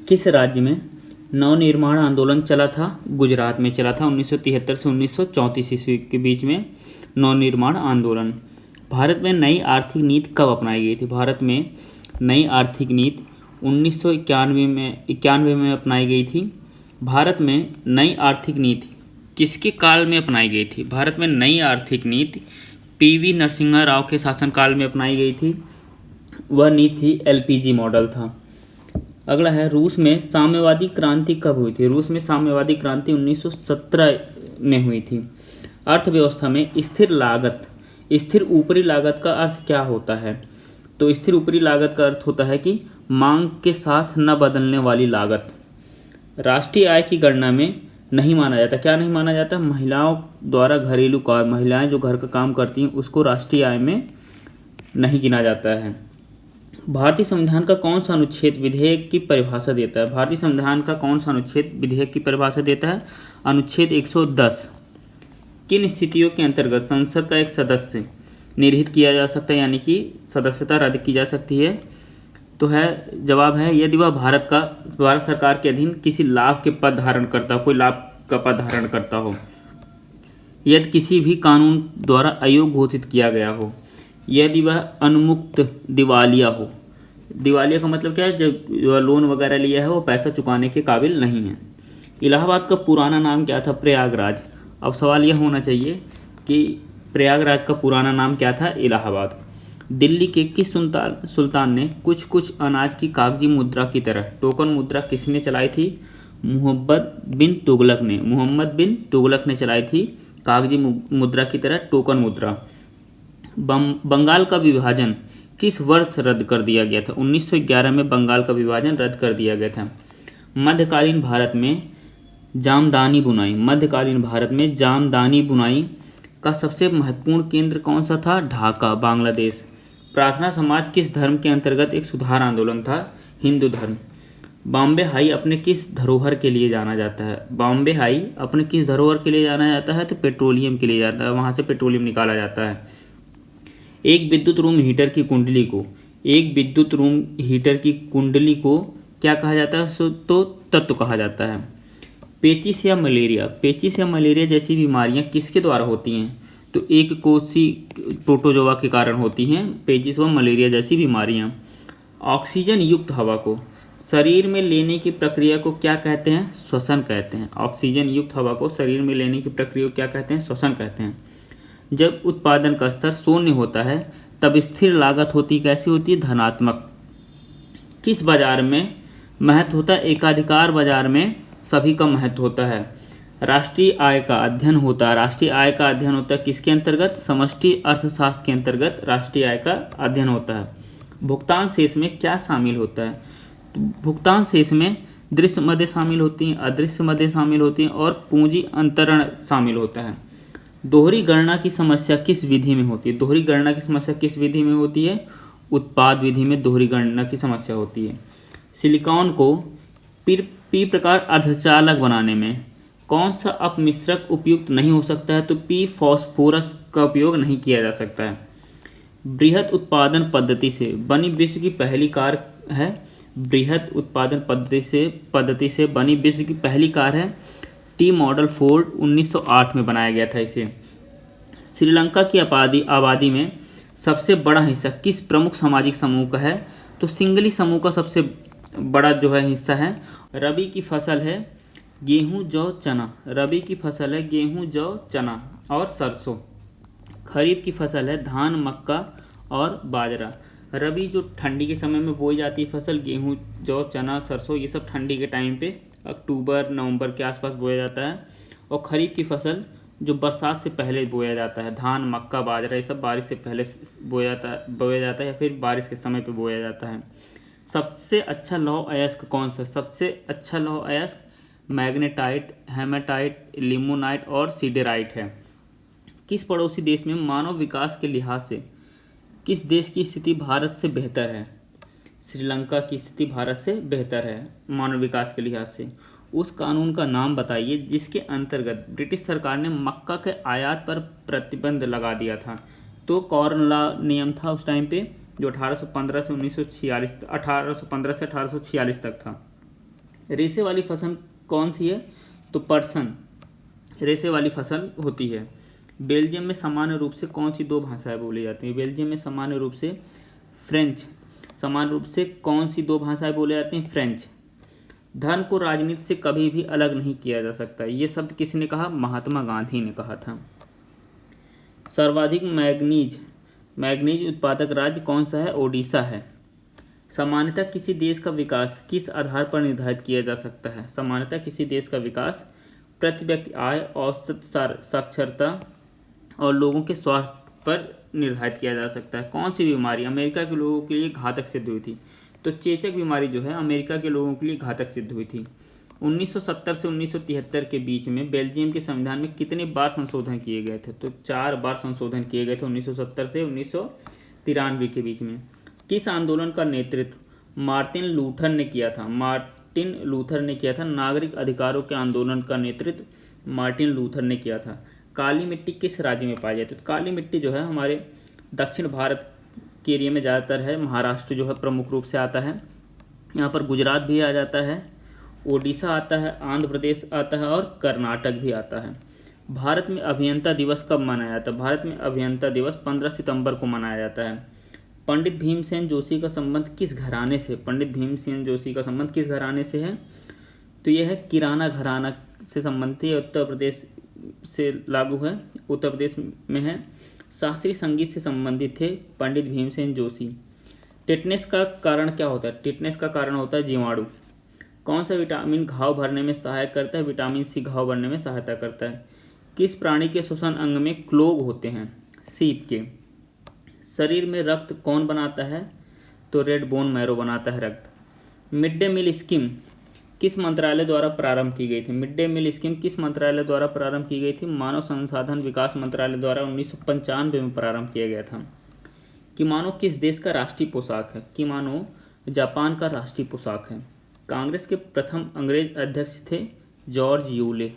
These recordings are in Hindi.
किस राज्य में नवनिर्माण आंदोलन चला था? गुजरात में चला था 1973 से 1934 ईस्वी के बीच में नवनिर्माण आंदोलन। भारत में नई आर्थिक नीति कब अपनाई गई थी? भारत में नई आर्थिक नीति 1991 में अपनाई गई थी। भारत में नई आर्थिक नीति किसके काल में अपनाई गई थी? भारत में नई आर्थिक नीति पीवी नरसिम्हा राव के शासनकाल में अपनाई गई थी। वह नीति थी एलपीजी मॉडल था। अगला है, रूस में साम्यवादी क्रांति कब हुई थी? रूस में साम्यवादी क्रांति 1917 में हुई थी। अर्थव्यवस्था में स्थिर ऊपरी लागत का अर्थ क्या होता है? तो स्थिर ऊपरी लागत का अर्थ होता है कि मांग के साथ न बदलने वाली लागत। राष्ट्रीय आय की गणना में नहीं माना जाता। क्या नहीं माना जाता? महिलाओं द्वारा घरेलू कार्य, महिलाएं जो घर का काम करती हैं उसको राष्ट्रीय आय में नहीं गिना जाता है। भारतीय संविधान का कौन सा अनुच्छेद विधेयक की परिभाषा देता है? भारतीय संविधान का कौन सा अनुच्छेद विधेयक की परिभाषा देता है? अनुच्छेद 110। किन स्थितियों के अंतर्गत संसद का एक सदस्य निर्हित किया जा सकता है, यानी कि सदस्यता रद्द की जा सकती है? तो जवाब है यदि वह भारत सरकार के अधीन किसी लाभ के पद धारण करता हो, कोई लाभ का पद धारण करता हो, यदि किसी भी कानून द्वारा अयोग्य घोषित किया गया हो, यदि वह उन्मुक्त दिवालिया हो। दिवालिया का मतलब क्या है? जो लोन वगैरह लिया है वो पैसा चुकाने के काबिल नहीं है। इलाहाबाद का पुराना नाम क्या था? प्रयागराज। अब सवाल यह होना चाहिए कि प्रयागराज का पुराना नाम क्या था? इलाहाबाद। दिल्ली के किस सुल्तान ने कुछ अनाज की कागजी मुद्रा की तरह टोकन मुद्रा किसने चलाई थी? मोहम्मद बिन तुगलक ने चलाई थी कागजी मुद्रा की तरह टोकन मुद्रा। बंगाल का विभाजन किस वर्ष रद्द कर दिया गया था? 1911 में बंगाल का विभाजन रद्द कर दिया गया था। मध्यकालीन भारत में जामदानी बुनाई का सबसे महत्वपूर्ण केंद्र कौन सा था? ढाका, बांग्लादेश। प्रार्थना समाज किस धर्म के अंतर्गत एक सुधार आंदोलन था? हिंदू धर्म। बॉम्बे हाई अपने किस धरोहर के लिए जाना जाता है? बॉम्बे हाई अपने किस धरोहर के लिए जाना जाता है? तो पेट्रोलियम के लिए जाता है, वहाँ से पेट्रोलियम निकाला जाता है। एक विद्युत रूम हीटर की कुंडली को क्या कहा जाता है? तो तत्व कहा जाता है। पेचिस या मलेरिया जैसी बीमारियां किसके द्वारा होती हैं? तो एक कोसी प्रोटोजोआ के कारण होती हैं पेचिस व मलेरिया जैसी बीमारियां। ऑक्सीजन युक्त हवा को शरीर में लेने की प्रक्रिया को क्या कहते हैं? श्वसन कहते हैं। ऑक्सीजन युक्त हवा को शरीर में लेने की प्रक्रिया को क्या कहते हैं? श्वसन कहते हैं। जब उत्पादन का स्तर शून्य होता है तब स्थिर लागत होती कैसी होती है? धनात्मक। किस बाजार में महत्व होता है? एकाधिकार बाजार में सभी का महत्व होता है। राष्ट्रीय आय का अध्ययन होता है किसके अंतर्गत? समष्टि अर्थशास्त्र के अंतर्गत राष्ट्रीय आय का अध्ययन होता है। भुगतान शेष में क्या शामिल होता है? भुगतान शेष में दृश्य मदें शामिल होती हैं, अदृश्य मदें शामिल होती हैं और पूंजी अंतरण शामिल होता है। दोहरी गणना की समस्या किस विधि में होती है? उत्पाद विधि में दोहरी गणना की समस्या होती है। सिलिकॉन को पी प्रकार अर्धचालक बनाने में कौन सा अपमिश्रक उपयुक्त नहीं हो सकता है? तो पी फॉस्फोरस का उपयोग नहीं किया जा सकता है। बृहद उत्पादन पद्धति से बनी विश्व की पहली कार है टी मॉडल फोर्ड 1908 में बनाया गया था इसे। श्रीलंका की आबादी में सबसे बड़ा हिस्सा किस प्रमुख सामाजिक समूह का है? तो सिंगली समूह का सबसे बड़ा हिस्सा है। रबी की फसल है गेहूं जौ चना और सरसों। खरीफ की फसल है धान, मक्का और बाजरा। रबी जो ठंडी के समय में बोई जाती है फसल, गेहूं जौ चना सरसों, ये सब ठंडी के टाइम पे अक्टूबर नवंबर के आसपास बोया जाता है। और खरीफ की फसल जो बरसात से पहले बोया जाता है, धान मक्का बाजरा ये सब बारिश से पहले बोया जाता है या फिर बारिश के समय पे बोया जाता है। सबसे अच्छा लौह अयस्क कौन सा? सबसे अच्छा लौह अयस्क मैग्नेटाइट, हेमाटाइट, लिमोनाइट और सीडेराइट है। किस पड़ोसी देश में मानव विकास के लिहाज से किस देश की स्थिति भारत से बेहतर है? श्रीलंका की स्थिति भारत से बेहतर है मानव विकास के लिहाज से। उस कानून का नाम बताइए जिसके अंतर्गत ब्रिटिश सरकार ने मक्का के आयात पर प्रतिबंध लगा दिया था। तो कॉर्न लॉ नियम था उस टाइम पे, जो 1815 से 1846 तक था। रेशे वाली फसल कौन सी है? तो पर्सन रेशे वाली फसल होती है। बेल्जियम में सामान्य रूप से कौन सी 2 भाषाएं बोली जाती हैं? बेल्जियम में सामान्य रूप से फ्रेंच, सामान्य रूप से कौन सी 2 भाषाएं बोली जाती हैं? फ्रेंच। धन को राजनीति से कभी भी अलग नहीं किया जा सकता, ये शब्द किसने कहा? महात्मा गांधी ने कहा था। सर्वाधिक मैग्नीज उत्पादक राज्य कौन सा है? ओडिशा है। सामान्यतः किसी देश का विकास किस आधार पर निर्धारित किया जा सकता है? सामान्यतः किसी देश का विकास प्रति व्यक्ति आय, औसत साक्षरता और लोगों के स्वास्थ्य पर निर्धारित किया जा सकता है। कौन सी बीमारी अमेरिका के लोगों के लिए घातक सिद्ध हुई थी? तो चेचक बीमारी जो है अमेरिका के लोगों के लिए घातक सिद्ध हुई थी। 1970 से 1973 के बीच में बेल्जियम के संविधान में कितने बार संशोधन किए गए थे? तो 4 बार संशोधन किए गए थे 1970 से 1993 के बीच में। किस आंदोलन का नेतृत्व मार्टिन लूथर ने किया था? मार्टिन लूथर ने किया था। नागरिक अधिकारों के आंदोलन का नेतृत्व मार्टिन लूथर ने किया था। काली मिट्टी किस राज्य में पाई जाती है? तो काली मिट्टी जो है हमारे दक्षिण भारत के एरिया में ज़्यादातर है। महाराष्ट्र जो है प्रमुख रूप से आता है, यहाँ पर गुजरात भी आ जाता है, ओडिशा आता है, आंध्र प्रदेश आता है और कर्नाटक भी आता है। भारत में अभियंता दिवस कब मनाया जाता है? भारत में अभियंता दिवस 15 सितंबर को मनाया जाता है। पंडित भीमसेन जोशी का संबंध किस घराने से? पंडित भीमसेन जोशी का संबंध किस घराने से है? तो यह है किराना घराना से संबंधित है, उत्तर प्रदेश से लागू है, उत्तर प्रदेश में है। शास्त्रीय संगीत से संबंधित थे पंडित भीमसेन जोशी। टिटनेस का कारण क्या होता है? टिटनेस का कारण होता है जीवाणु। कौन सा विटामिन घाव भरने में सहायक करता है? विटामिन सी घाव भरने में सहायता करता है। किस प्राणी के श्वसन अंग में क्लोव होते हैं? सीप के। शरीर में रक्त कौन बनाता है? तो रेड बोन मैरो बनाता है रक्त। मिड डे मील स्कीम किस मंत्रालय द्वारा प्रारंभ की गई थी? मिड डे मील स्कीम किस मंत्रालय द्वारा प्रारंभ की गई थी? मानव संसाधन विकास मंत्रालय द्वारा 1995 में प्रारंभ किया गया था। किमोनो किस देश का राष्ट्रीय पोशाक है? किमोनो जापान का राष्ट्रीय पोशाक है। कांग्रेस के प्रथम अंग्रेज अध्यक्ष थे जॉर्ज यूले।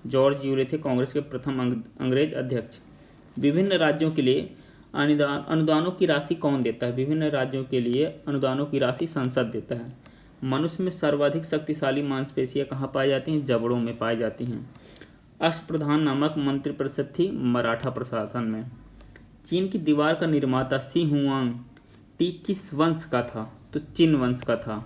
जॉर्ज यूले थे कांग्रेस के प्रथम अंग्रेज अध्यक्ष। विभिन्न राज्यों के लिए अनुदानों की राशि कौन देता है? विभिन्न राज्यों के लिए अनुदानों की राशि संसद देता है। मनुष्य में सर्वाधिक शक्तिशाली मांसपेशियां कहाँ पाई जाती हैं? जबड़ों में पाई जाती हैं। अष्टप्रधान नामक मंत्रिपरिषद थी मराठा प्रशासन में। चीन की दीवार का निर्माता शी हुआंग टी किस वंश का था? तो चिन वंश का था।